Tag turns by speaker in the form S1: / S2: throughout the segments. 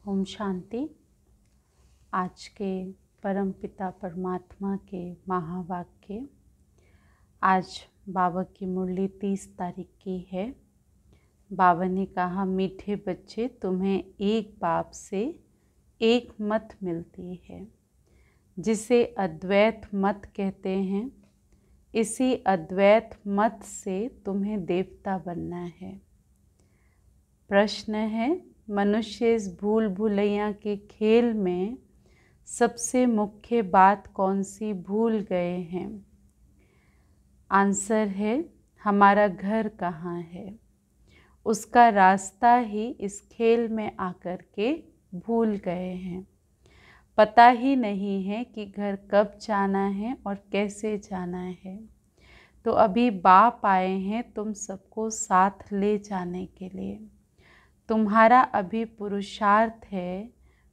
S1: ओम शांति। आज के परमपिता परमात्मा के महावाक्य। आज बाबा की मुरली 30 तारीख की है। बाबा ने कहा, मीठे बच्चे, तुम्हें एक बाप से एक मत मिलती है, जिसे अद्वैत मत कहते हैं। इसी अद्वैत मत से तुम्हें देवता बनना है। प्रश्न है, मनुष्य इस भूल भुलैया के खेल में सबसे मुख्य बात कौन सी भूल गए हैं? आंसर है, हमारा घर कहाँ है। उसका रास्ता ही इस खेल में आकर के भूल गए हैं। पता ही नहीं है कि घर कब जाना है और कैसे जाना है। तो अभी बाप आए हैं तुम सबको साथ ले जाने के लिए। तुम्हारा अभी पुरुषार्थ है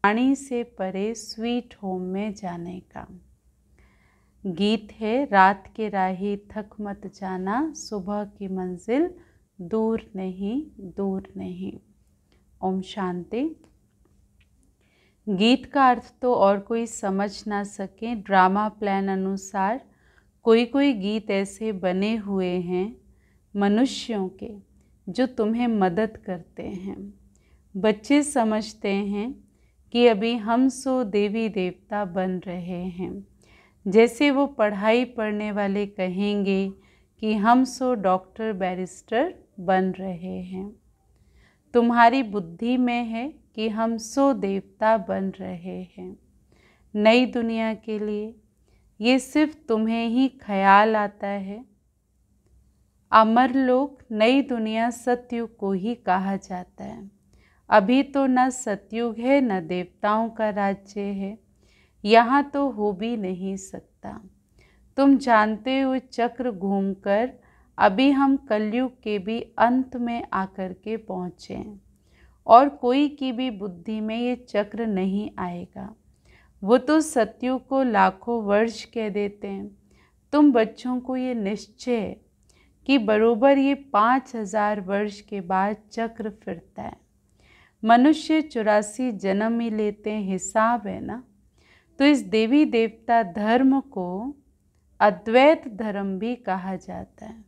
S1: वाणी से परे स्वीट होम में जाने का। गीत है, रात के राही थक मत जाना, सुबह की मंजिल दूर नहीं दूर नहीं। ओम शांति। गीत का अर्थ तो और कोई समझ ना सके। ड्रामा प्लान अनुसार कोई कोई गीत ऐसे बने हुए हैं मनुष्यों के जो तुम्हें मदद करते हैं। बच्चे समझते हैं कि अभी हम सो देवी देवता बन रहे हैं। जैसे वो पढ़ाई पढ़ने वाले कहेंगे कि हम सो डॉक्टर बैरिस्टर बन रहे हैं। तुम्हारी बुद्धि में है कि हम सो देवता बन रहे हैं। नई दुनिया के लिए ये सिर्फ तुम्हें ही ख्याल आता है। अमर लोक, नई दुनिया सतयुग को ही कहा जाता है। अभी तो न सतयुग है न देवताओं का राज्य है। यहाँ तो हो भी नहीं सकता। तुम जानते हो चक्र घूमकर अभी हम कलयुग के भी अंत में आकर के पहुँचे हैं और कोई की भी बुद्धि में ये चक्र नहीं आएगा। वो तो सतयुग को लाखों वर्ष कह देते हैं। तुम बच्चों को ये निश्चय है कि बरोबर ये 5000 वर्ष के बाद चक्र फिरता है। मनुष्य 84 जन्म ही लेते हैं, हिसाब है ना। तो इस देवी देवता धर्म को अद्वैत धर्म भी कहा जाता है।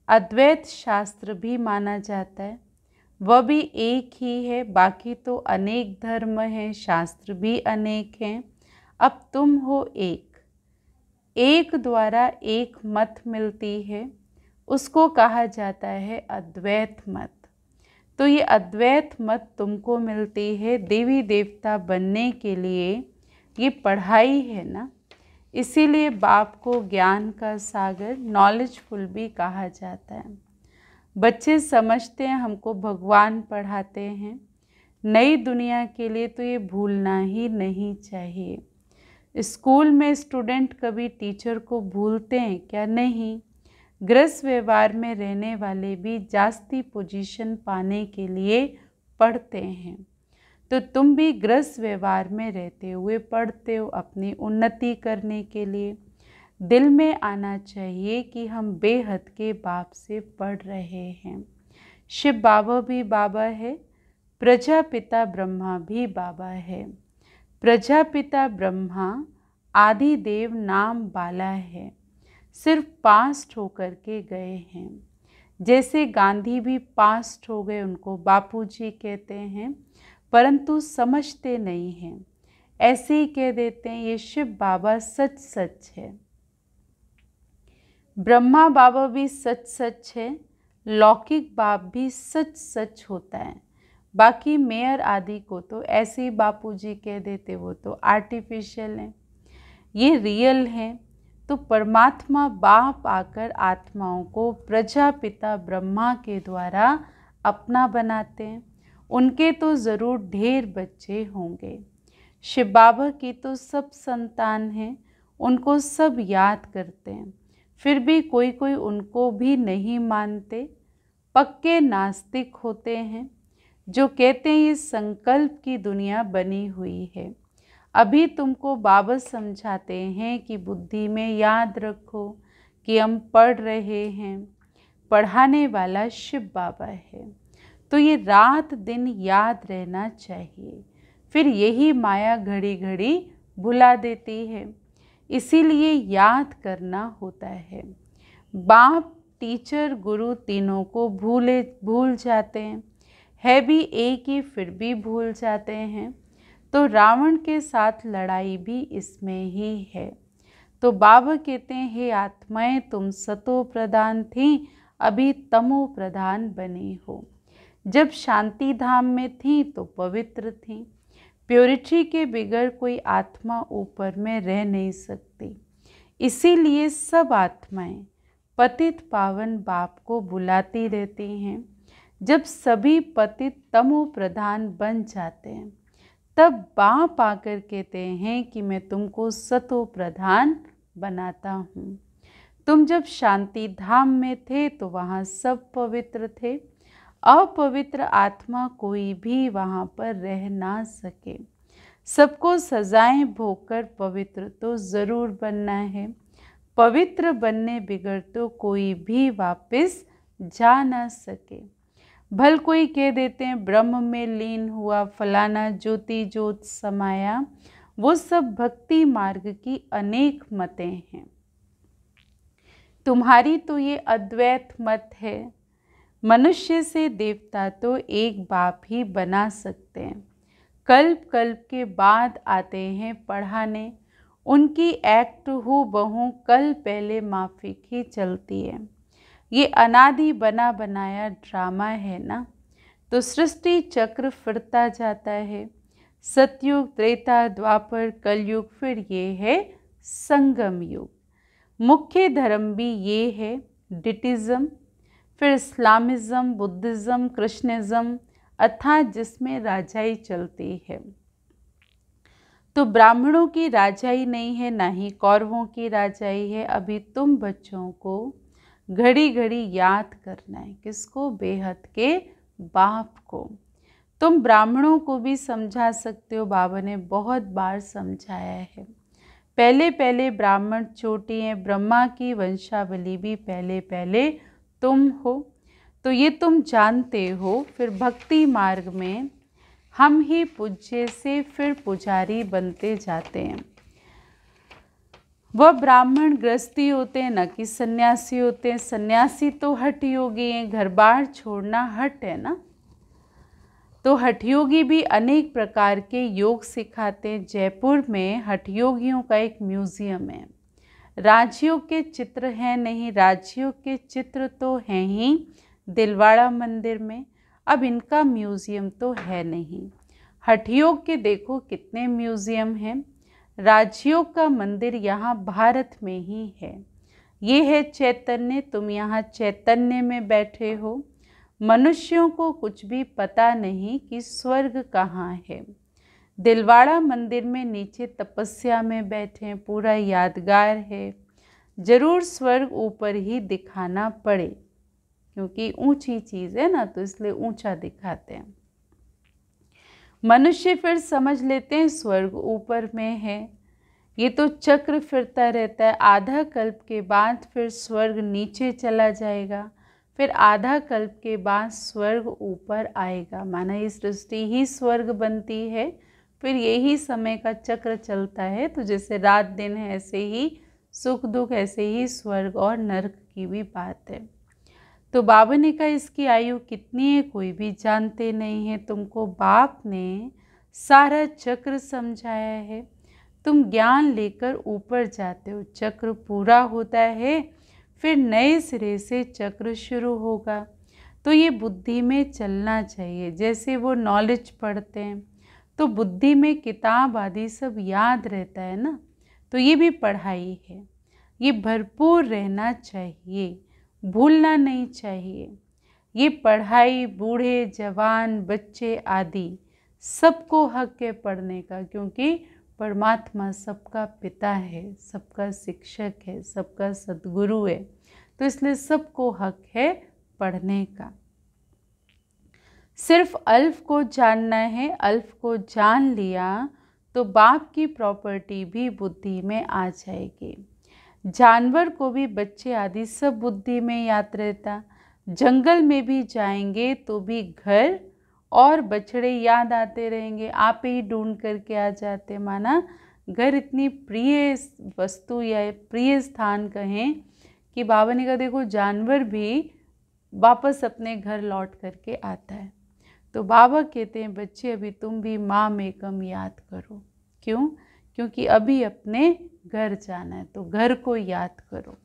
S1: अद्वैत शास्त्र भी माना जाता है। वह भी एक ही है। बाकी तो अनेक धर्म हैं, शास्त्र भी अनेक हैं। अब तुम हो एक द्वारा एक मत मिलती है, उसको कहा जाता है अद्वैत मत। तो ये अद्वैत मत तुमको मिलती है देवी देवता बनने के लिए। ये पढ़ाई है ना, इसीलिए बाप को ज्ञान का सागर, नॉलेजफुल भी कहा जाता है। बच्चे समझते हैं हमको भगवान पढ़ाते हैं। नई दुनिया के लिए तो ये भूलना ही नहीं चाहिए। स्कूल में स्टूडेंट कभी टीचर को भूलते हैं क्या? नहीं। गृहस्थ व्यवहार में रहने वाले भी जास्ती पोजीशन पाने के लिए पढ़ते हैं। तो तुम भी गृहस्थ व्यवहार में रहते हुए पढ़ते हो अपनी उन्नति करने के लिए। दिल में आना चाहिए कि हम बेहद के बाप से पढ़ रहे हैं। शिव बाबा भी बाबा है, प्रजापिता ब्रह्मा भी बाबा है। प्रजापिता ब्रह्मा आदिदेव नाम वाला है, सिर्फ पास्ट होकर के गए हैं। जैसे गांधी भी पास्ट हो गए, उनको बापूजी कहते हैं, परंतु समझते नहीं हैं। ऐसे ही कह देते हैं ये शिव बाबा सच सच है। ब्रह्मा बाबा भी सच सच है। लौकिक बाप भी सच सच होता है। बाकी मेयर आदि को तो ऐसे ही बापूजी कह देते, वो तो आर्टिफिशियल हैं। ये रियल हैं। तो परमात्मा बाप आकर आत्माओं को प्रजापिता ब्रह्मा के द्वारा अपना बनाते हैं। उनके तो ज़रूर ढेर बच्चे होंगे। शिव बाबा की तो सब संतान हैं, उनको सब याद करते हैं। फिर भी कोई कोई उनको भी नहीं मानते। पक्के नास्तिक होते हैं जो कहते हैं ये संकल्प की दुनिया बनी हुई है। अभी तुमको बाबा समझाते हैं कि बुद्धि में याद रखो कि हम पढ़ रहे हैं। पढ़ाने वाला शिव बाबा है। तो ये रात दिन याद रहना चाहिए। फिर यही माया घड़ी घड़ी भुला देती है, इसीलिए याद करना होता है। बाप, टीचर, गुरु तीनों को भूल जाते हैं, है भी एक ही फिर भी भूल जाते हैं। तो रावण के साथ लड़ाई भी इसमें ही है। तो बाबा कहते हैं, हे आत्माएं, तुम सतो प्रधान थी, अभी तमो प्रधान बनी हो। जब शांति धाम में थी तो पवित्र थी। प्योरिटी के बिगड़ कोई आत्मा ऊपर में रह नहीं सकती। इसीलिए सब आत्माएं पतित पावन बाप को बुलाती रहती हैं। जब सभी पतित तमो प्रधान बन जाते हैं, तब बाप आकर कहते हैं कि मैं तुमको सतो प्रधान बनाता हूँ। तुम जब शांति धाम में थे तो वहाँ सब पवित्र थे। अपवित्र आत्मा कोई भी वहाँ पर रह ना सके। सबको सजाएं भोगकर पवित्र तो ज़रूर बनना है। पवित्र बनने बिगड़ तो कोई भी वापस जा ना सके। भल कोई कह देते हैं ब्रह्म में लीन हुआ, फलाना ज्योति ज्योत समाया, वो सब भक्ति मार्ग की अनेक मतें हैं। तुम्हारी तो ये अद्वैत मत है। मनुष्य से देवता तो एक बाप ही बना सकते हैं। कल्प कल्प के बाद आते हैं पढ़ाने, उनकी एक्ट हूँ बहू कल पहले माफिक ही चलती है। ये अनादि बना बनाया ड्रामा है ना। तो सृष्टि चक्र फिरता जाता है। सतयुग, त्रेता, द्वापर, कलयुग, फिर ये है संगम युग। मुख्य धर्म भी ये है, डिटिज्म, फिर इस्लामिज्म, बुद्धिज्म, कृष्णिज्म, अर्थात जिसमें राजाई चलती है। तो ब्राह्मणों की राजाई नहीं है, ना ही कौरवों की राजाई है। अभी तुम बच्चों को घड़ी घड़ी याद करना है। किसको? बेहद के बाप को। तुम ब्राह्मणों को भी समझा सकते हो, बाबा ने बहुत बार समझाया है। पहले पहले ब्राह्मण चोटी हैं, ब्रह्मा की वंशावली भी पहले पहले तुम हो, तो ये तुम जानते हो। फिर भक्ति मार्ग में हम ही पूज्य से फिर पुजारी बनते जाते हैं। वह ब्राह्मण गृहस्थी होते हैं, न कि सन्यासी होते हैं। सन्यासी तो हठ योगी हैं, घर बार छोड़ना हठ है ना। तो हठ योगी भी अनेक प्रकार के योग सिखाते हैं। जयपुर में हठ योगियों का एक म्यूजियम है। राजयोग के चित्र हैं नहीं, राजयोग के चित्र तो हैं ही दिलवाड़ा मंदिर में। अब इनका म्यूजियम तो है नहीं। हठयोग के देखो कितने म्यूजियम हैं। राजयोग का मंदिर यहाँ भारत में ही है। ये है चैतन्य, तुम यहाँ चैतन्य में बैठे हो। मनुष्यों को कुछ भी पता नहीं कि स्वर्ग कहाँ है। दिलवाड़ा मंदिर में नीचे तपस्या में बैठे, पूरा यादगार है। जरूर स्वर्ग ऊपर ही दिखाना पड़े, क्योंकि ऊंची चीज़ है ना, तो इसलिए ऊंचा दिखाते हैं। मनुष्य फिर समझ लेते हैं स्वर्ग ऊपर में है। ये तो चक्र फिरता रहता है। आधा कल्प के बाद फिर स्वर्ग नीचे चला जाएगा, फिर आधा कल्प के बाद स्वर्ग ऊपर आएगा। माना ये सृष्टि ही स्वर्ग बनती है, फिर यही समय का चक्र चलता है। तो जैसे रात दिन है, ऐसे ही सुख दुख, ऐसे ही स्वर्ग और नरक की भी बात है। तो बाबा ने कहा इसकी आयु कितनी है कोई भी जानते नहीं है। तुमको बाप ने सारा चक्र समझाया है। तुम ज्ञान लेकर ऊपर जाते हो, चक्र पूरा होता है, फिर नए सिरे से चक्र शुरू होगा। तो ये बुद्धि में चलना चाहिए। जैसे वो नॉलेज पढ़ते हैं तो बुद्धि में किताब आदि सब याद रहता है ना, तो ये भी पढ़ाई है। ये भरपूर रहना चाहिए, भूलना नहीं चाहिए। ये पढ़ाई बूढ़े जवान बच्चे आदि सबको हक है पढ़ने का, क्योंकि परमात्मा सबका पिता है, सबका शिक्षक है, सबका सद्गुरु है। तो इसलिए सबको हक है पढ़ने का। सिर्फ अल्फ को जानना है। अल्फ को जान लिया तो बाप की प्रॉपर्टी भी बुद्धि में आ जाएगी। जानवर को भी बच्चे आदि सब बुद्धि में याद रहता। जंगल में भी जाएंगे तो भी घर और बछड़े याद आते रहेंगे, आप ही ढूंढ करके आ जाते। माना घर इतनी प्रिय वस्तु या प्रिय स्थान कहें कि बाबा ने कहा देखो जानवर भी वापस अपने घर लौट करके आता है। तो बाबा कहते हैं बच्चे अभी तुम भी माँ मेकम याद करो। क्यों? क्योंकि अभी अपने घर जाना है, तो घर को याद करो।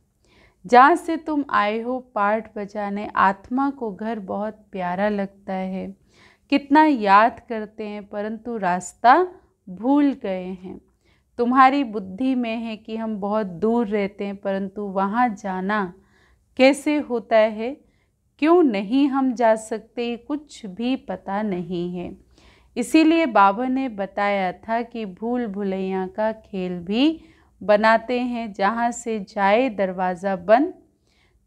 S1: जहाँ से तुम आए हो पाठ बजाने, आत्मा को घर बहुत प्यारा लगता है, कितना याद करते हैं, परंतु रास्ता भूल गए हैं। तुम्हारी बुद्धि में है कि हम बहुत दूर रहते हैं, परंतु वहाँ जाना कैसे होता है, क्यों नहीं हम जा सकते, कुछ भी पता नहीं है। इसीलिए बाबा ने बताया था कि भूल भुलैया का खेल भी बनाते हैं, जहाँ से जाए दरवाज़ा बंद।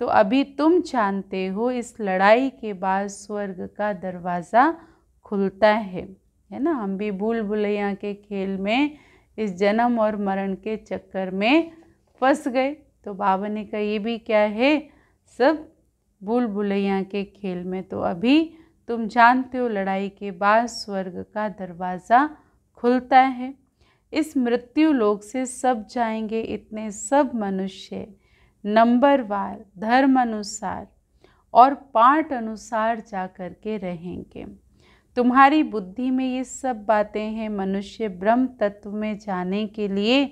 S1: तो अभी तुम जानते हो इस लड़ाई के बाद स्वर्ग का दरवाज़ा खुलता है ना। हम भी भूल भुलैया के खेल में इस जन्म और मरण के चक्कर में फंस गए। तो बाबा ने कहा ये भी क्या है, सब भूल भुलैया के खेल में। तो अभी तुम जानते हो लड़ाई के बाद स्वर्ग का दरवाज़ा खुलता है। इस मृत्यु लोक से सब जाएंगे, इतने सब मनुष्य नंबरवार धर्म अनुसार और पाठ अनुसार जा कर के रहेंगे। तुम्हारी बुद्धि में ये सब बातें हैं। मनुष्य ब्रह्म तत्व में जाने के लिए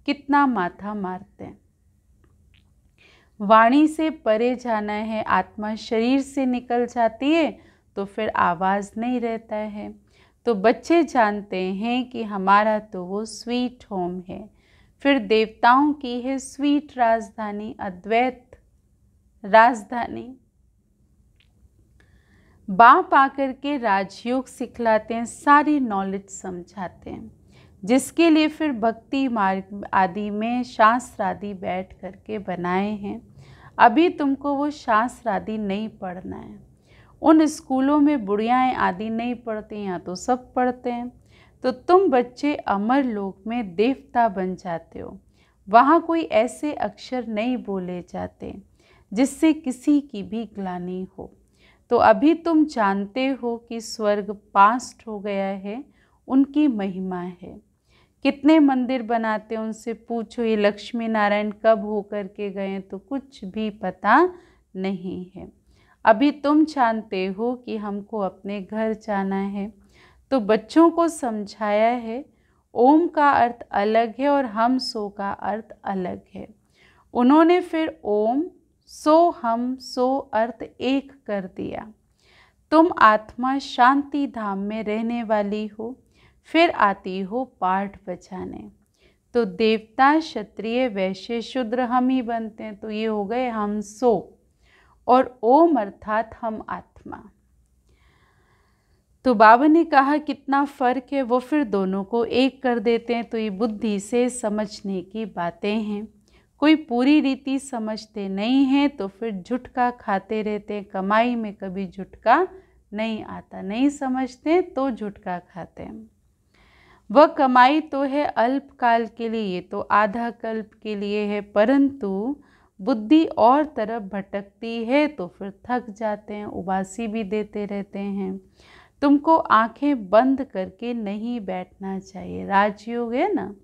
S1: कितना माथा मारते हैं। वाणी से परे जाना है, आत्मा शरीर से निकल जाती है तो फिर आवाज़ नहीं रहता है। तो बच्चे जानते हैं कि हमारा तो वो स्वीट होम है, फिर देवताओं की है स्वीट राजधानी, अद्वैत राजधानी। बाप आकर के राजयोग सिखलाते हैं, सारी नॉलेज समझाते हैं, जिसके लिए फिर भक्ति मार्ग आदि में शास्त्र आदि बैठ करके बनाए हैं। अभी तुमको वो शास्त्र आदि नहीं पढ़ना है। उन स्कूलों में बुढ़ियाएँ आदि नहीं पढ़ती, यहाँ तो सब पढ़ते हैं। तो तुम बच्चे अमर लोक में देवता बन जाते हो। वहाँ कोई ऐसे अक्षर नहीं बोले जाते जिससे किसी की भी ग्लानि हो। तो अभी तुम जानते हो कि स्वर्ग पास्ट हो गया है, उनकी महिमा है। कितने मंदिर बनाते हैं, उनसे पूछो ये लक्ष्मी नारायण कब हो कर के गए, तो कुछ भी पता नहीं है। अभी तुम जानते हो कि हमको अपने घर जाना है। तो बच्चों को समझाया है ओम का अर्थ अलग है और हम सो का अर्थ अलग है। उन्होंने फिर ओम सो हम सो अर्थ एक कर दिया। तुम आत्मा शांति धाम में रहने वाली हो, फिर आती हो पाठ बजाने। तो देवता क्षत्रिय वैश्य शूद्र हम ही बनते हैं। तो ये हो गए हम सो, और ओम अर्थात हम आत्मा। तो बाबा ने कहा कितना फ़र्क है, वो फिर दोनों को एक कर देते हैं। तो ये बुद्धि से समझने की बातें हैं। कोई पूरी रीति समझते नहीं हैं तो फिर झुटका खाते रहते हैं। कमाई में कभी झुटका नहीं आता, नहीं समझते तो झुटका खाते हैं। वह कमाई तो है अल्पकाल के लिए, ये तो आधा कल्प के लिए है, परंतु बुद्धि और तरफ भटकती है तो फिर थक जाते हैं, उबासी भी देते रहते हैं। तुमको आंखें बंद करके नहीं बैठना चाहिए। राजयोग है ना,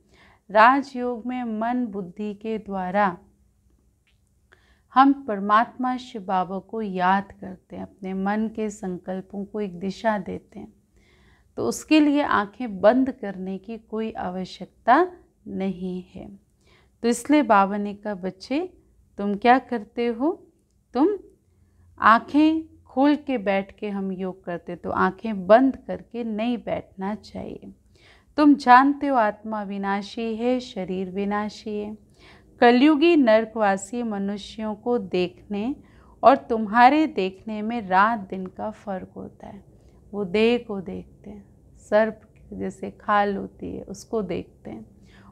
S1: राजयोग में मन बुद्धि के द्वारा हम परमात्मा शिव बाबा को याद करते हैं, अपने मन के संकल्पों को एक दिशा देते हैं। तो उसके लिए आंखें बंद करने की कोई आवश्यकता नहीं है। तो इसलिए बाबा ने कहा बच्चे तुम क्या करते हो, तुम आंखें खोल के बैठ के हम योग करते, तो आंखें बंद करके नहीं बैठना चाहिए। तुम जानते हो आत्मा विनाशी है, शरीर विनाशी है। कलयुगी नरकवासी मनुष्यों को देखने और तुम्हारे देखने में रात दिन का फर्क होता है। वो देह को देखते हैं, सर्प जैसे खाल होती है उसको देखते हैं,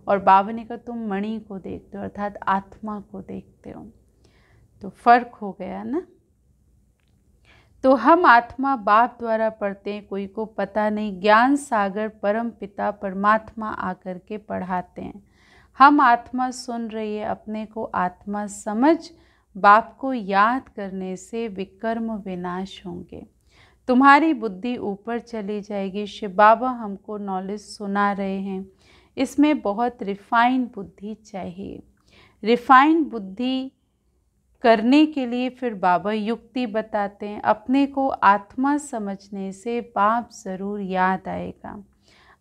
S1: और बाबा ने कहा तुम मणि को देखते हो अर्थात आत्मा को देखते हो। तो फर्क हो गया ना। तो हम आत्मा बाप द्वारा पढ़ते हैं, कोई को पता नहीं। ज्ञान सागर परम पिता परमात्मा आकर के पढ़ाते हैं। हम आत्मा सुन रही है, अपने को आत्मा समझ बाप को याद करने से विकर्म विनाश होंगे, तुम्हारी बुद्धि ऊपर चली जाएगी। शिव बाबा हमको नॉलेज सुना रहे हैं, इसमें बहुत रिफाइंड बुद्धि चाहिए। रिफाइंड बुद्धि करने के लिए फिर बाबा युक्ति बताते हैं। अपने को आत्मा समझने से बाप ज़रूर याद आएगा।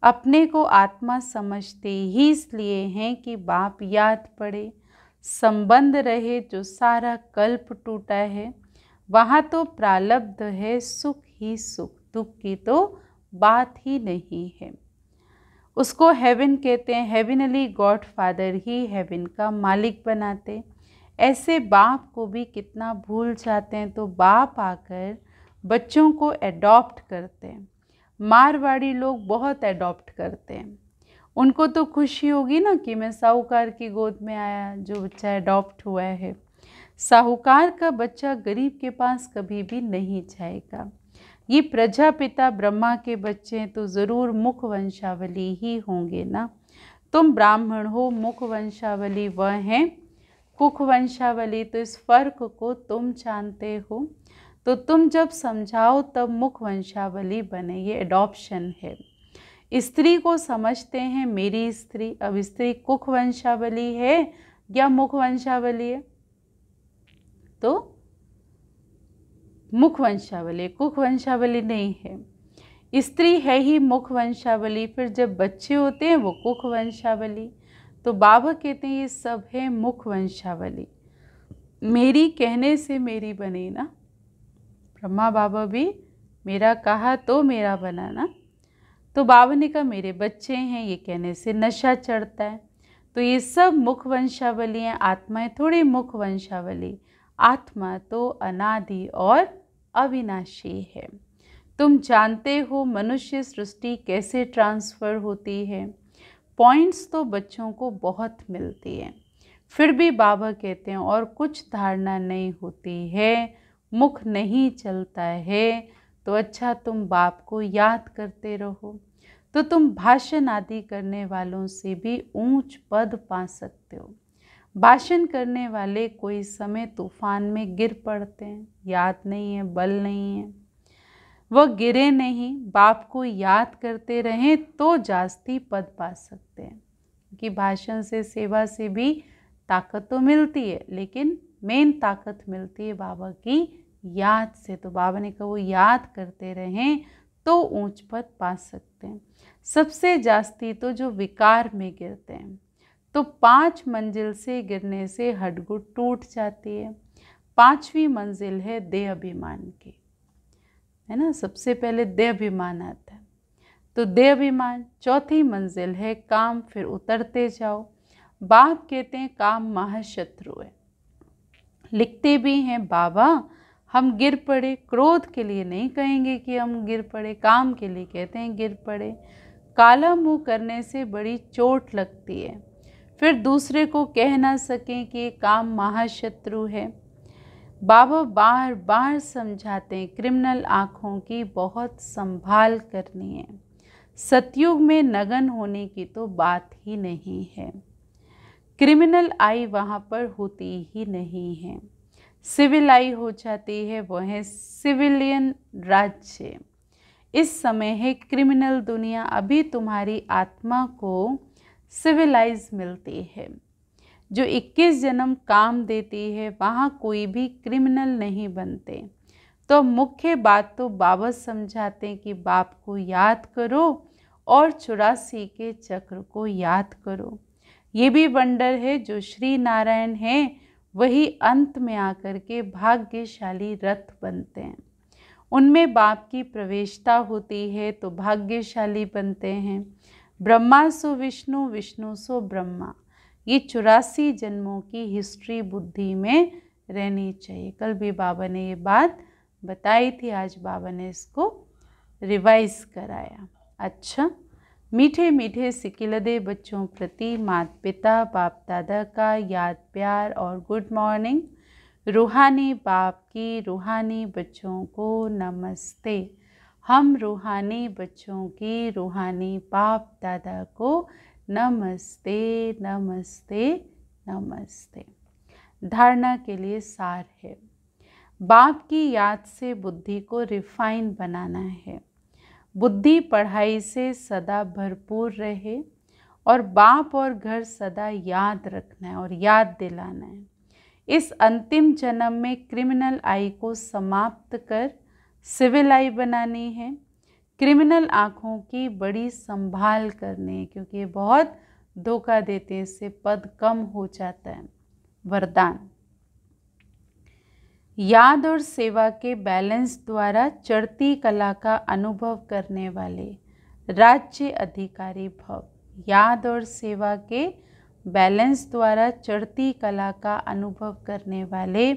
S1: अपने को आत्मा समझते ही इसलिए हैं कि बाप याद पड़े, संबंध रहे। जो सारा कल्प टूटा है वहाँ तो प्रारब्ध है, सुख ही सुख, दुख की तो बात ही नहीं है। उसको हेवन कहते हैं। हेवनली गॉड फादर ही हेवन का मालिक बनाते। ऐसे बाप को भी कितना भूल जाते हैं, तो बाप आकर बच्चों को एडॉप्ट करते हैं। मारवाड़ी लोग बहुत एडॉप्ट करते हैं। उनको तो खुशी होगी ना कि मैं साहूकार की गोद में आया, जो बच्चा एडॉप्ट हुआ है। साहूकार का बच्चा गरीब के पास कभी भी नहीं जाएगा। ये प्रजापिता ब्रह्मा के बच्चे हैं तो ज़रूर मुख वंशावली ही होंगे ना। तुम ब्राह्मण हो, मुख वंशावली वह हैं कुख वंशावली। तो इस फर्क को तुम जानते हो, तो तुम जब समझाओ तब मुख वंशावली बने। ये एडॉप्शन है। स्त्री को समझते हैं मेरी स्त्री। अब स्त्री कुख वंशावली है या मुख वंशावली है? तो मुख वंशावली, कुख वंशावली नहीं है। स्त्री है ही मुख वंशावली, फिर जब बच्चे होते हैं वो कुख वंशावली। तो बाबा कहते हैं ये सब है मुख वंशावली। मेरी कहने से मेरी बनी ना। ब्रह्मा बाबा भी मेरा कहा तो मेरा बना ना। तो बाबा ने कहा मेरे बच्चे हैं, ये कहने से नशा चढ़ता है। तो ये सब मुख वंशावली हैं। आत्माएं थोड़ी मुख वंशावली। आत्मा तो अनादि और अविनाशी है। तुम जानते हो मनुष्य सृष्टि कैसे ट्रांसफ़र होती है। पॉइंट्स तो बच्चों को बहुत मिलती है, फिर भी बाबा कहते हैं और कुछ धारणा नहीं होती है, मुख नहीं चलता है, तो अच्छा तुम बाप को याद करते रहो, तो तुम भाषण आदि करने वालों से भी ऊंच पद पा सकते हो। भाषण करने वाले कोई समय तूफान में गिर पड़ते हैं, याद नहीं है, बल नहीं है, वह गिरे नहीं। बाप को याद करते रहें तो जास्ती पद पा सकते हैं, क्योंकि भाषण से, सेवा से भी ताकत तो मिलती है, लेकिन मेन ताकत मिलती है बाबा की याद से। तो बाबा ने कहा वो याद करते रहें तो ऊंच पद पा सकते हैं। सबसे जास्ती तो जो विकार में गिरते हैं, तो 5 मंजिल से गिरने से हड्डी टूट जाती है। 5वीं मंजिल है देह अभिमान की, है ना। सबसे पहले देह अभिमान आता है, तो देह अभिमान। 4थी मंजिल है काम, फिर उतरते जाओ। बाप कहते हैं काम महाशत्रु है। लिखते भी हैं बाबा हम गिर पड़े, क्रोध के लिए नहीं कहेंगे कि हम गिर पड़े, काम के लिए कहते हैं गिर पड़े। काला मुंह करने से बड़ी चोट लगती है, फिर दूसरे को कह ना सकें कि ये काम महाशत्रु है। बाबा बार बार समझाते हैं क्रिमिनल आँखों की बहुत संभाल करनी है। सतयुग में नगन होने की तो बात ही नहीं है। क्रिमिनल आई वहाँ पर होती ही नहीं है, सिविल आई हो जाती है, वह है सिविलियन राज्य। इस समय है क्रिमिनल दुनिया। अभी तुम्हारी आत्मा को सिविलाइज मिलती है, जो 21 जन्म काम देती है, वहाँ कोई भी क्रिमिनल नहीं बनते। तो मुख्य बात तो बाबा समझाते हैं कि बाप को याद करो और 84 के चक्र को याद करो। ये भी वंडर है, जो श्री नारायण है वही अंत में आकर के भाग्यशाली रथ बनते हैं। उनमें बाप की प्रवेशता होती है तो भाग्यशाली बनते हैं। ब्रह्मा सो विष्णु, विष्णु सो ब्रह्मा। ये 84 जन्मों की हिस्ट्री बुद्धि में रहनी चाहिए। कल भी बाबा ने ये बात बताई थी, आज बाबा ने इसको रिवाइज कराया। अच्छा, मीठे मीठे सिकिलदे बच्चों प्रति माता पिता बाप दादा का याद प्यार और गुड मॉर्निंग। रूहानी बाप की रूहानी बच्चों को नमस्ते। हम रूहानी बच्चों की रूहानी बाप दादा को नमस्ते नमस्ते नमस्ते। धारणा के लिए सार है। बाप की याद से बुद्धि को रिफाइन बनाना है। बुद्धि पढ़ाई से सदा भरपूर रहे और बाप और घर सदा याद रखना है और याद दिलाना है। इस अंतिम जन्म में क्रिमिनल आई को समाप्त कर सिविल आई बनानी है। क्रिमिनल आँखों की बड़ी संभाल करनी है क्योंकि ये बहुत धोखा देते हैं, इससे पद कम हो जाता है। वरदान। याद और सेवा के बैलेंस द्वारा चढ़ती कला का अनुभव करने वाले राज्य अधिकारी भव। याद और सेवा के बैलेंस द्वारा चढ़ती कला का अनुभव करने वाले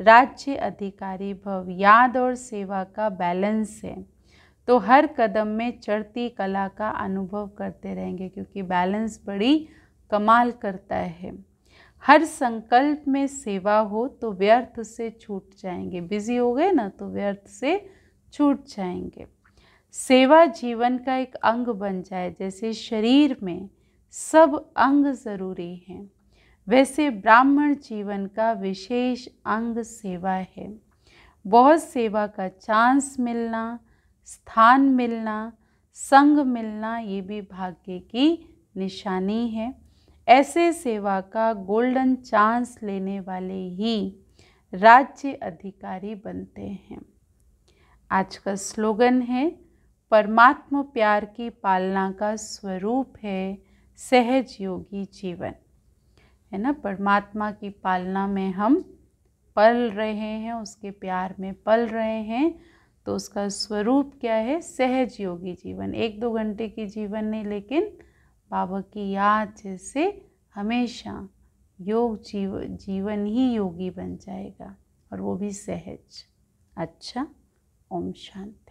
S1: राज्य अधिकारी भव। याद और सेवा का बैलेंस है तो हर कदम में चढ़ती कला का अनुभव करते रहेंगे क्योंकि बैलेंस बड़ी कमाल करता है। हर संकल्प में सेवा हो तो व्यर्थ से छूट जाएंगे। बिजी हो गए ना तो व्यर्थ से छूट जाएंगे। सेवा जीवन का एक अंग बन जाए। जैसे शरीर में सब अंग जरूरी हैं, वैसे ब्राह्मण जीवन का विशेष अंग सेवा है। बहुत सेवा का चांस मिलना, स्थान मिलना, संग मिलना, ये भी भाग्य की निशानी है। ऐसे सेवा का गोल्डन चांस लेने वाले ही राज्य अधिकारी बनते हैं। आज का स्लोगन है, परमात्मा प्यार की पालना का स्वरूप है सहज योगी जीवन। है ना, परमात्मा की पालना में हम पल रहे हैं, उसके प्यार में पल रहे हैं, तो उसका स्वरूप क्या है? सहज योगी जीवन। 1-2 घंटे की जीवन नहीं, लेकिन बाबा की याद जैसे हमेशा जीवन ही योगी बन जाएगा और वो भी सहज। अच्छा, ओम शांति।